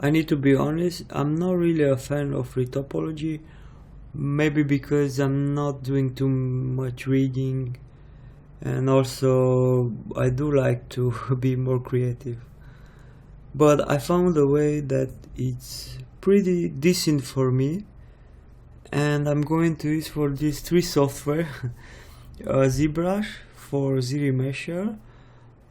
I need to be honest, I'm not really a fan of Retopology, maybe because I'm not doing too much reading, and also I do like to be more creative. But I found a way that it's pretty decent for me, and I'm going to use for these three software Zbrush for Z-Remesher,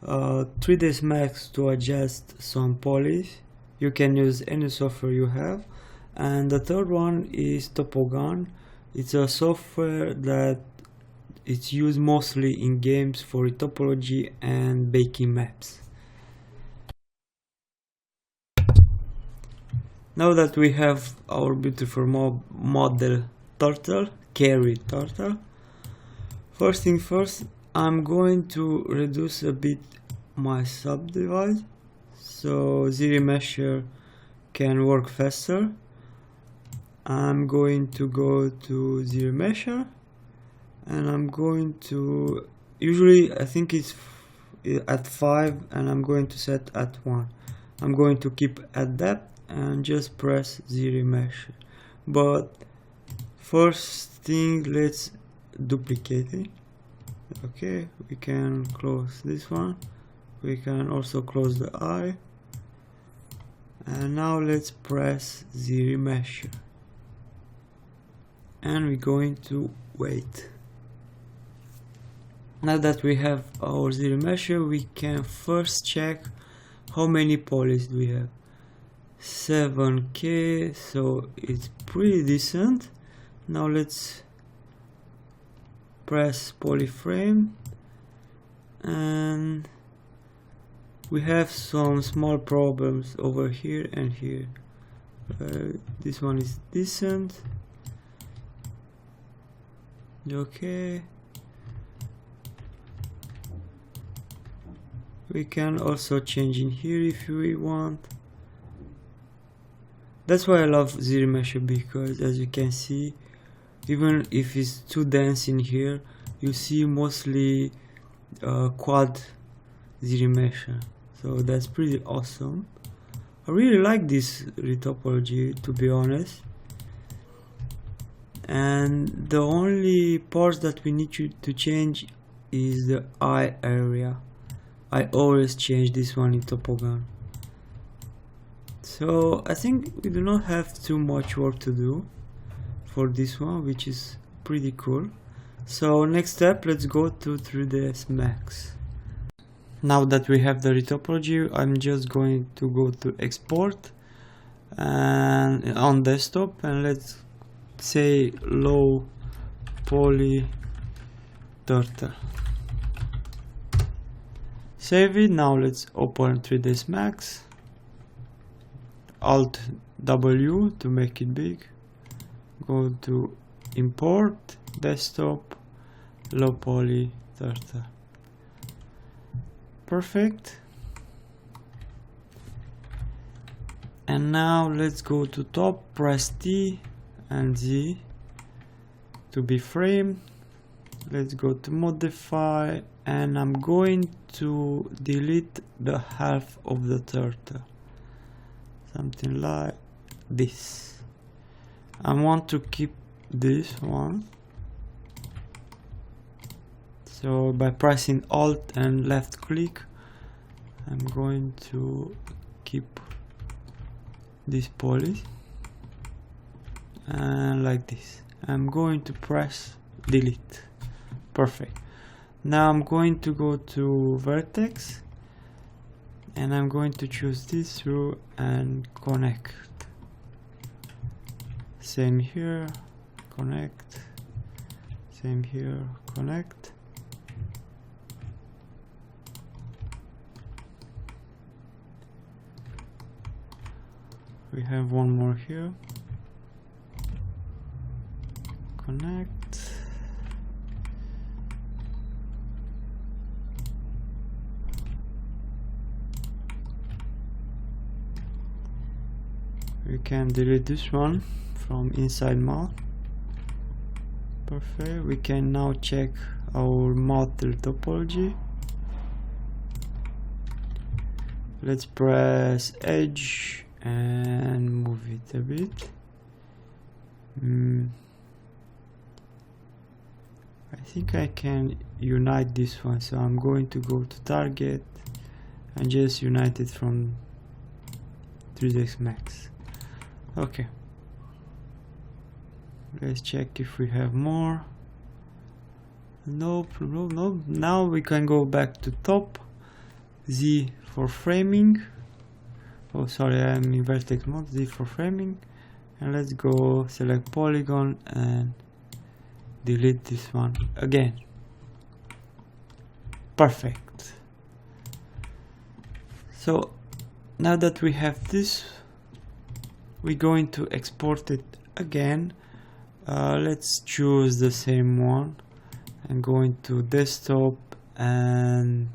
3ds Max to adjust some polish. You can use any software you have, and the third one is Topogun. It's a software that it's used mostly in games for Retopology and baking maps. Now that we have our beautiful model turtle, Carey Turtle, first thing first, I'm going to reduce a bit my subdivide so Z-Remesher can work faster. I'm going to go to Z-Remesher, and I'm going to, usually I think it's at 5, and I'm going to set at 1. I'm going to keep at depth and just press Z-Remesher. But first thing, let's duplicate it. Okay, we can close this one. We can also close the eye. And now let's press Z-Remesher. And we're going to wait. Now that we have our Z-Remesher, we can first check how many polys do we have. 7K, so it's pretty decent. Now let's press polyframe, and we have some small problems over here and here. This one is decent. Okay, we can also change in here if we want. That's why I love Z-Remesher, because as you can see, even if it's too dense in here, you see mostly quad Z-Remesher, so that's pretty awesome. I really like this Retopology, to be honest. And the only parts that we need to change is the eye area. I always change this one in Topogun. So I think we do not have too much work to do for this one, which is pretty cool. So next step, let's go to 3ds Max. Now that we have the Retopology, I'm just going to go to export and on desktop, and let's say low poly turtle. Save it. Now let's open 3ds Max. Alt W to make it big. Go to import, desktop, low poly turtle. Perfect. And now let's go to top, press T and Z to be frame. Let's go to modify, and I'm going to delete the half of the turtle, something like this. I want to keep this one, so by pressing Alt and left click, I'm going to keep this poly, and like this. I'm going to press delete. Perfect. Now I'm going to go to vertex, and I'm going to choose this through and connect. Same here, connect. Same here, connect. We have one more here. Connect. We can delete this one from inside mouth. Perfect. We can now check our model topology. Let's press edge and move it a bit. I think I can unite this one, so I'm going to go to target and just unite it from 3ds Max. Okay, let's check if we have more. Nope. Now we can go back to top, Z for framing. Oh sorry, I'm in vertex mode, Z for framing, and let's go select polygon and delete this one again. Perfect. So now that we have this, we're going to export it again. Let's choose the same one and go into desktop and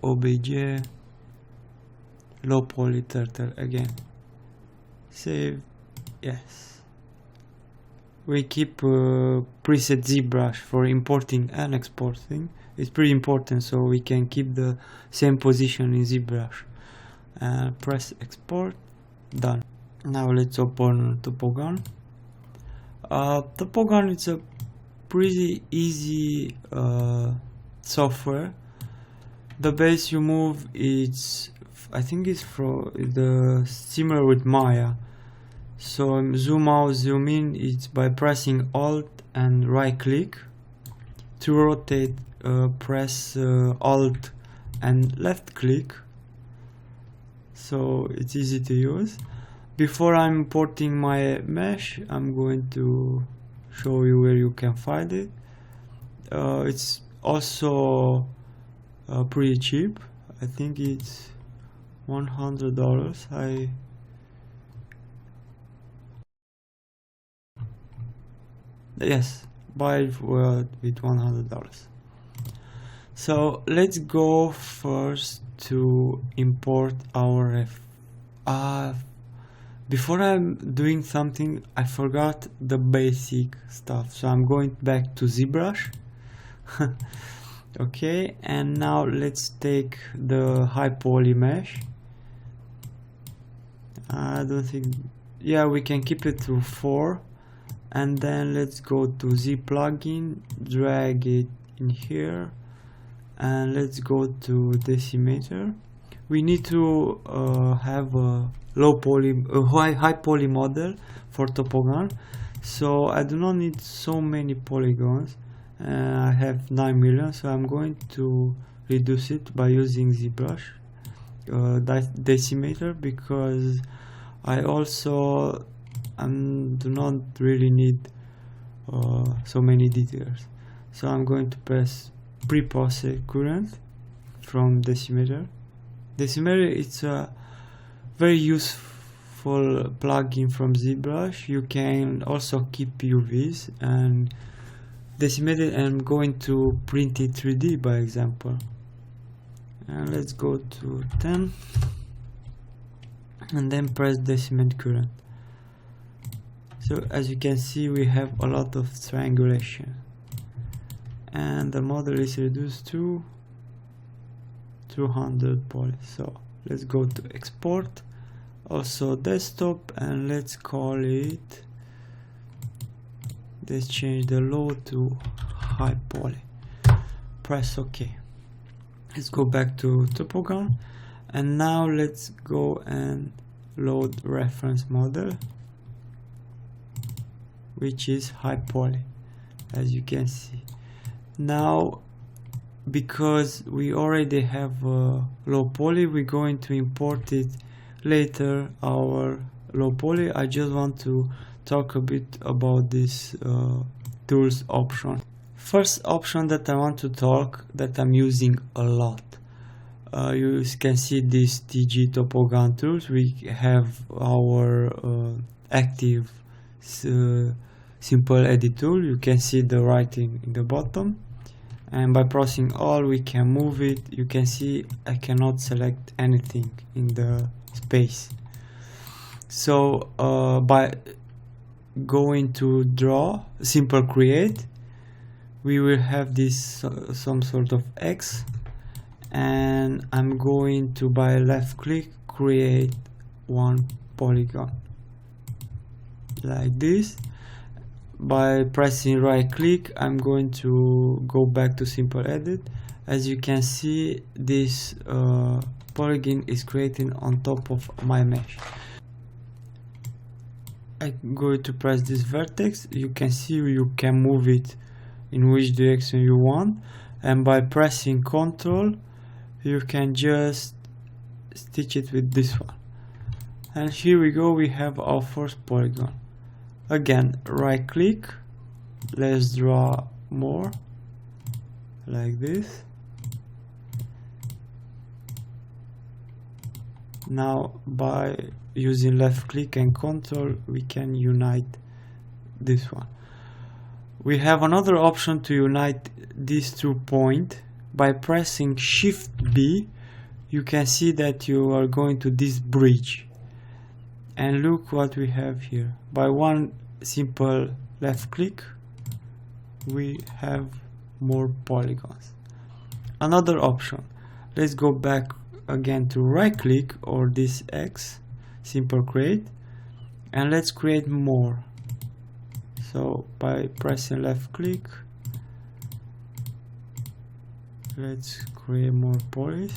OBJ, low poly turtle again. Save. Yes. We keep preset ZBrush for importing and exporting. It's pretty important, so we can keep the same position in ZBrush. Press export. Done. Now let's open Topogun. Topogun is a pretty easy software. The base you move is, I think it's similar with Maya. So zoom out, zoom in, it's by pressing Alt and right click. To rotate, press Alt and left click. So it's easy to use. Before I'm importing my mesh, I'm going to show you where you can find it. It's also pretty cheap. I think it's $100. Yes, buy it with $100. So let's go first to import our before I'm doing something, I forgot the basic stuff, so I'm going back to ZBrush. Okay, and now let's take the high poly mesh. I don't think, yeah, we can keep it to 4, and then let's go to Z plugin, drag it in here, and let's go to decimator. We need to have a low poly, high poly model for Topogun, so I do not need so many polygons. I have 9 million, so I'm going to reduce it by using ZBrush decimator, because I also do not really need so many details. So I'm going to press pre-process current from decimator. Decimator, it's a very useful plugin from ZBrush. You can also keep UVs and decimate it, and I'm going to print it 3D by example. And let's go to 10 and then press decimate current. So as you can see, we have a lot of triangulation, and the model is reduced to 200 poly. So let's go to export, also desktop, and let's call it, let's change the low to high poly. Press OK. Let's go back to Topogun, and now let's go and load reference model, which is high poly, as you can see. Now, because we already have low poly, we're going to import it later, our low poly. I just want to talk a bit about this tools option. First option that I want to talk, that I'm using a lot. You can see this TG Topogun Tools. We have our active simple edit tool. You can see the writing in the bottom, and by pressing all we can move it. You can see I cannot select anything in the space. So by going to draw, simple create, we will have this some sort of X, and I'm going to by left click create one polygon like this. By pressing right click, I'm going to go back to simple edit. As you can see, this polygon is created on top of my mesh. I'm going to press this vertex. You can see you can move it in which direction you want, and by pressing Ctrl you can just stitch it with this one. And here we go, we have our first polygon. Again, right click, let's draw more like this. Now by using left click and Ctrl we can unite this one. We have another option to unite these 2 points. By pressing Shift B, you can see that you are going to this bridge, and look what we have here. By one simple left click we have more polygons. Another option, let's go back again to right click or this X, simple create, and let's create more. So by pressing left click, let's create more polys.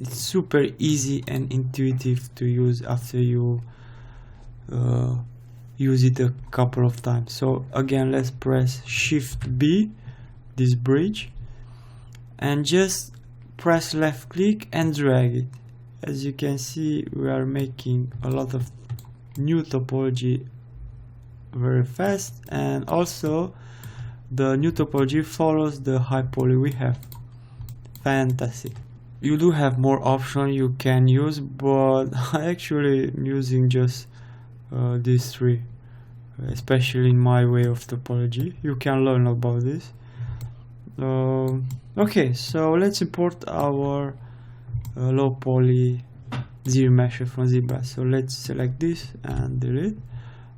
It's super easy and intuitive to use after you use it a couple of times. So again, let's press Shift B, this bridge, and just press left click and drag it. As you can see, we are making a lot of new topology very fast, and also the new topology follows the high poly we have. Fantastic. You do have more options you can use, but I actually am using just these 3, especially in my way of topology. You can learn about this. Okay, so let's import our low poly ZMesh from Zbrush. So let's select this and delete.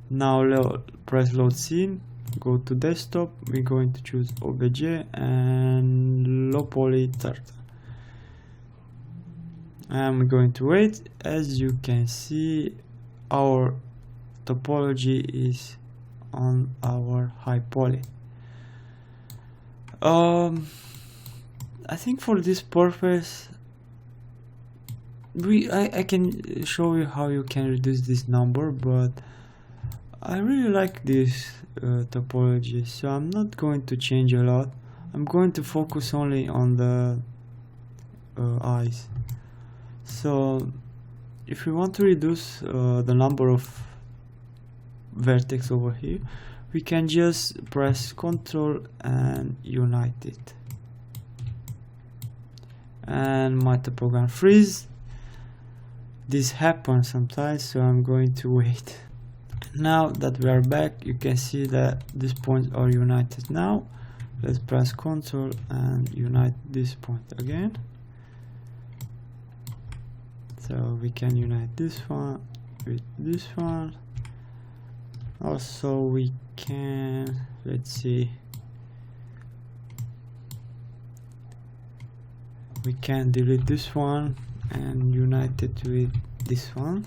Now press load scene, go to desktop, we're going to choose OBJ and low poly turtle. I'm going to wait. As you can see, our topology is on our high poly. I think for this purpose I can show you how you can reduce this number, but I really like this topology, so I'm not going to change a lot. I'm going to focus only on the eyes. So if we want to reduce the number of vertex over here, we can just press Ctrl and unite it. And my Topogun freeze. This happens sometimes, so I'm going to wait. Now that we are back, you can see that these points are united now. Let's press Ctrl and unite this point again. So we can unite this one with this one. Also we can, let's see, we can delete this one and unite it with this one.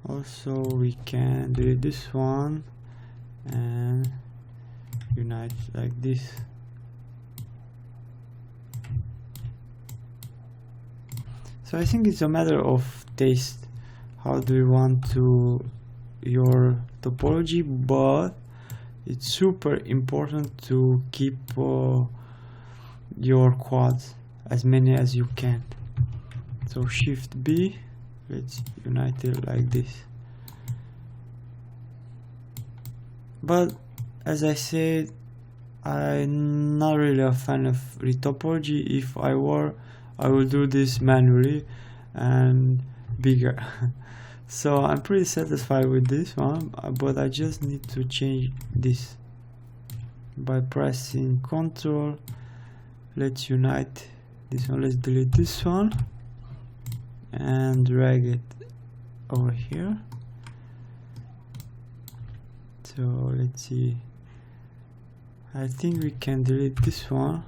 Also we can delete this one and unite like this. So I think it's a matter of taste. How do you want to your topology, but it's super important to keep your quads as many as you can. So Shift B, let's unite it like this. But as I said, I'm not really a fan of Retopology. If I were, I would do this manually and bigger. So I'm pretty satisfied with this one, but I just need to change this by pressing Ctrl. Let's unite this one. Let's delete this one and drag it over here. So let's see, I think we can delete this one.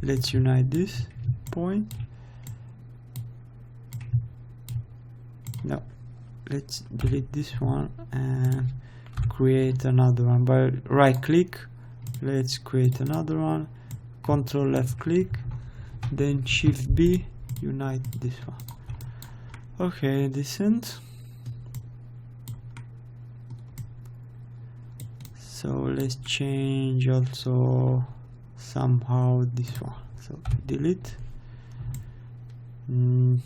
Let's unite this point. No, let's delete this one and create another one. By right click, let's create another one, control left click, then shift B, unite this one. Okay, decent. So let's change also somehow this one. So delete. I'm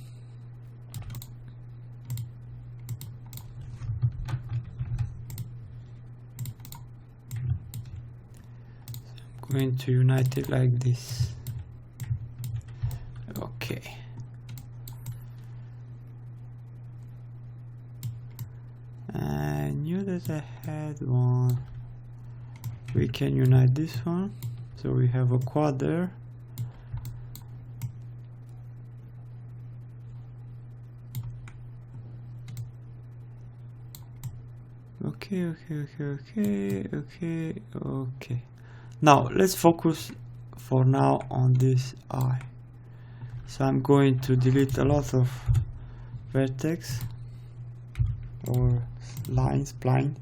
going to unite it like this. Okay. I knew that I had one. We can unite this one, so we have a quad there. Okay. Now let's focus for now on this eye. So I'm going to delete a lot of vertex or lines, spline.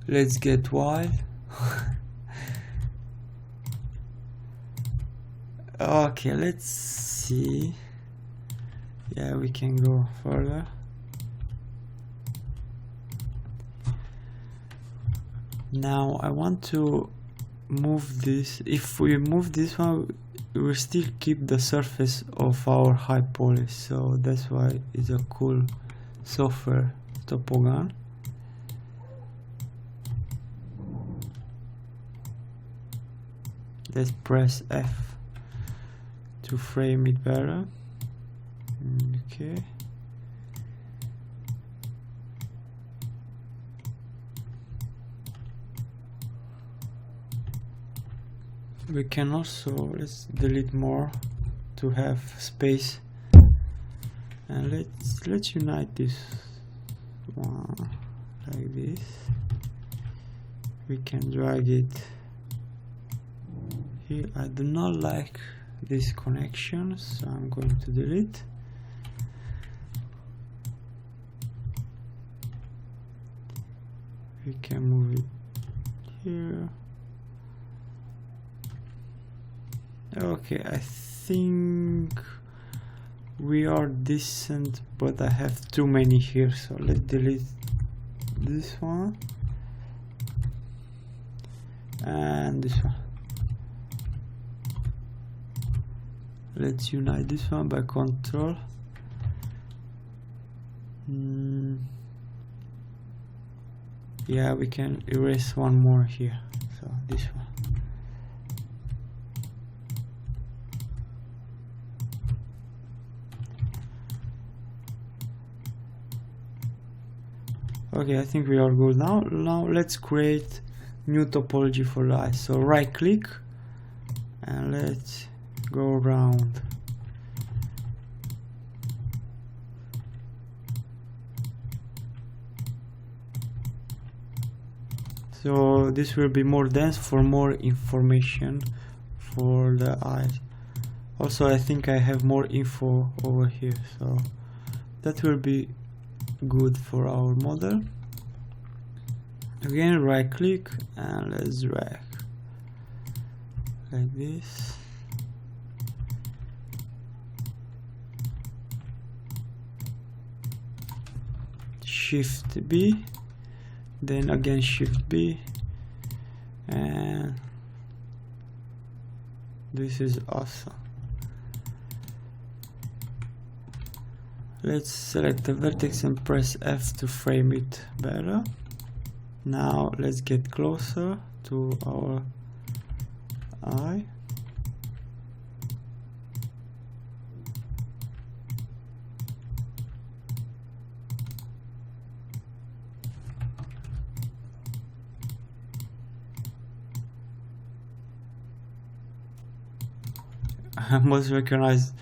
Let's get wild. Okay, let's see. Yeah, we can go further. Now I want to move this. If we move this one, we will still keep the surface of our high poly, so that's why it's a cool software, Topogun. Let's press F to frame it better. Okay. We can also, let's delete more to have space, and let's unite this one like this. We can drag it here. I do not like this connection, so I'm going to delete. We can move it here. Okay, I think we are decent, but I have too many here, so let's delete this one and this one. Let's unite this one by control. Yeah, we can erase one more here, so this one. Okay, I think we are good now. Now let's create new topology for the eye. So right click and let's go around. So this will be more dense for more information for the eyes. Also, I think I have more info over here, so that will be good for our model. Again, right click and let's drag like this. Shift B, then again Shift B, and this is awesome. Let's select the vertex and press F to frame it better. Now let's get closer to our eye. most recognized.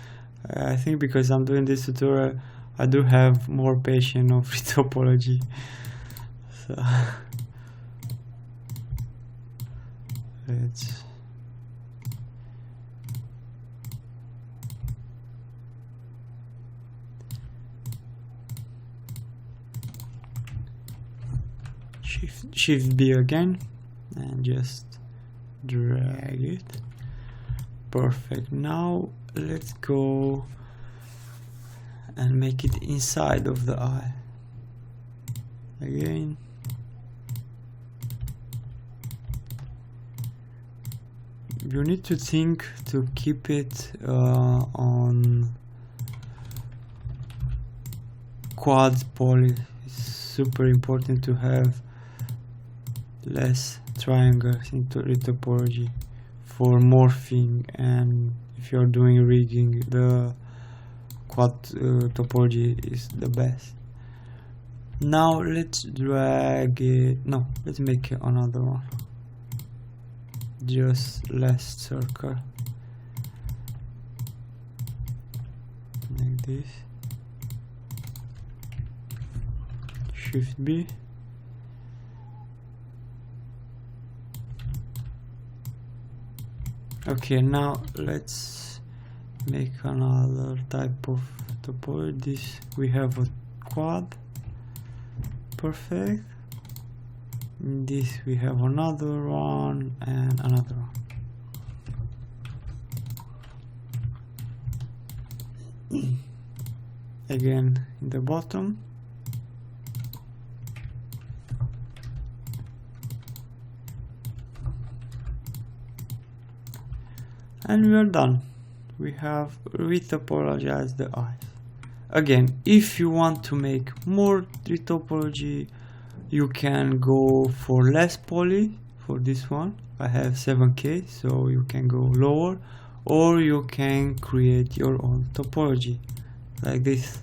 I think because I'm doing this tutorial, I do have more patience of Retopology. So let's Shift B again and just drag it. Perfect. Now let's go and make it inside of the eye again. You need to think to keep it on quad poly. It's super important to have less triangles into Retopology for morphing, and if you're doing rigging, the quad topology is the best. Now let's drag it. No, let's make another one. Just less circle. Like this. Shift B. Okay, now let's make another type of topology. This we have a quad. Perfect. In this we have another one and another one. Again in the bottom. And we are done. We have retopologized the eyes. Again, if you want to make more retopology, you can go for less poly. For this one, I have 7K, so you can go lower, or you can create your own topology, like this,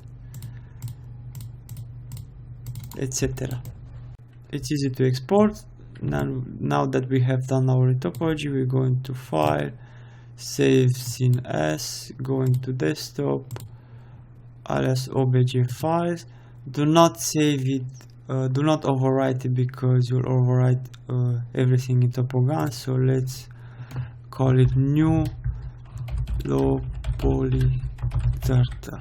etc. It's easy to export. Now that we have done our retopology, we're going to File, Save Scene As, going to Desktop, alias obj files. Do not save it, do not overwrite it, because you'll overwrite everything in Topogun. So let's call it new low poly turtle.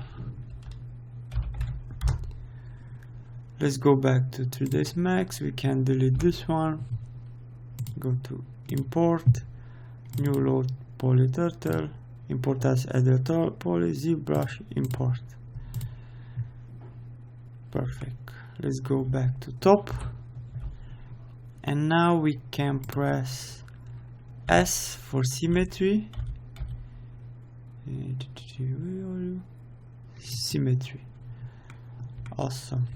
Let's go back to 3ds Max. We can delete this one. Go to import new low poly turtle, import as added poly, Zbrush import. Perfect. Let's go back to top, and now we can press S for symmetry. Symmetry. Awesome.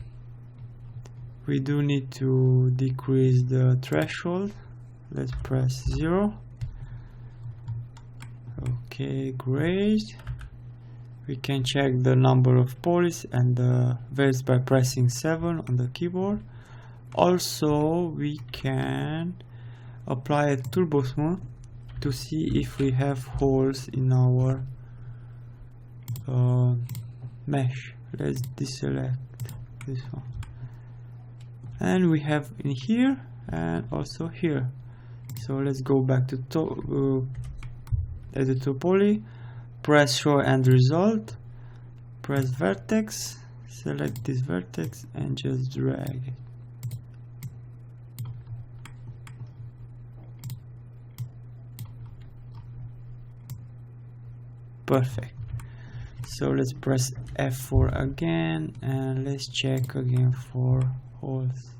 We do need to decrease the threshold. Let's press 0. Okay, great. We can check the number of polys and the values by pressing 7 on the keyboard. Also, we can apply a turbo smooth to see if we have holes in our mesh. Let's deselect this one. And we have in here and also here. So let's go back to edit to poly, press show end result, press vertex, select this vertex and just drag it. Perfect. So let's press F4 again and let's check again for holes.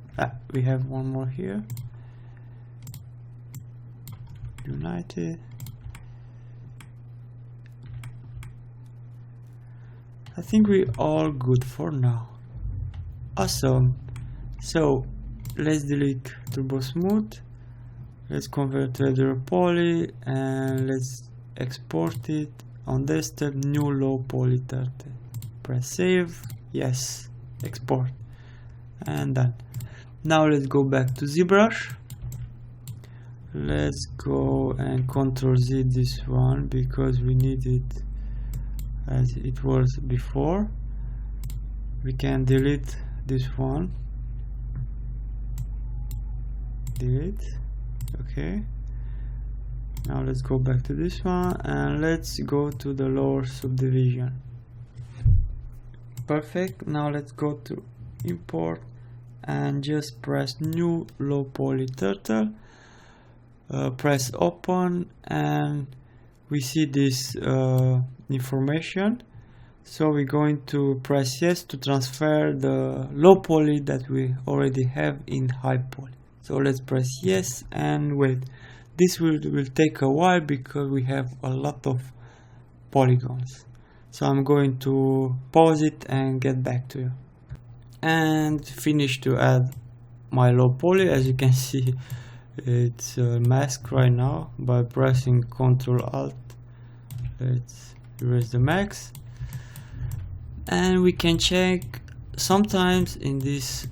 We have one more here. United. I think we're all good for now. Awesome. So let's delete turbo smooth. Let's convert to other poly and let's export it on desktop, new low poly turtle. Press save. Yes. Export. And done. Now let's go back to ZBrush. let's go and Ctrl Z this one because we need it as it was before. We can delete this one, delete. Okay, now let's go back to this one and let's go to the lower subdivision. Perfect. Now let's go to import and just press new low poly turtle, press open, and we see this information. So we're going to press yes to transfer the low poly that we already have in high poly. So let's press yes and wait. This will take a while because we have a lot of polygons. So I'm going to pause it and get back to you. And finish to add my low poly. As you can see, it's masked right now. By pressing Ctrl Alt, let's erase the mask. And we can check sometimes in these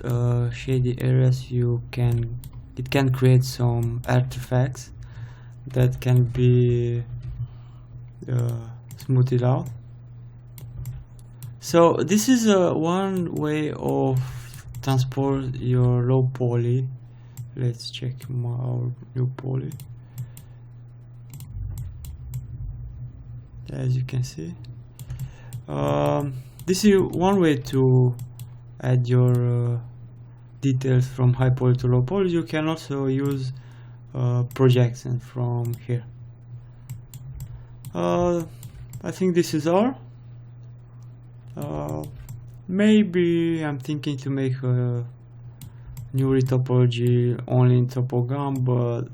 shady areas it can create some artifacts that can be smoothed out. So this is one way of transport your low poly. Let's check our new poly. As you can see, this is one way to add your details from high poly to low poly. You can also use projection from here. I think this is all. Maybe I'm thinking to make a new retopology only in Topogun, but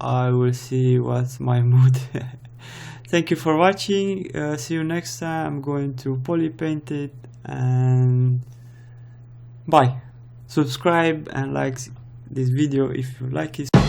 I will see what's my mood. Thank you for watching. See you next time. I'm going to poly paint it, and bye. Subscribe and like this video if you like it.